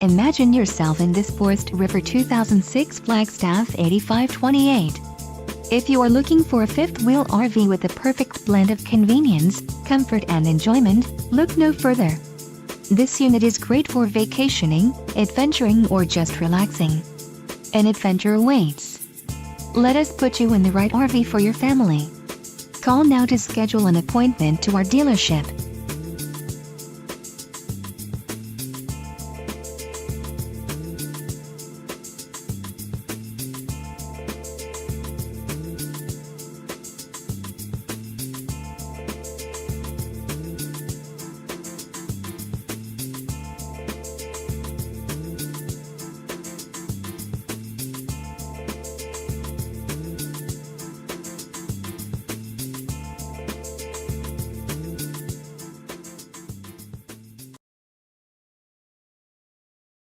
Imagine yourself in this Forest River 2006 Flagstaff 8528. If you are looking for a fifth-wheel RV with the perfect blend of convenience, comfort and enjoyment, look no further. This unit is great for vacationing, adventuring or just relaxing. An adventure awaits. Let us put you in the right RV for your family. Call now to schedule an appointment to our dealership.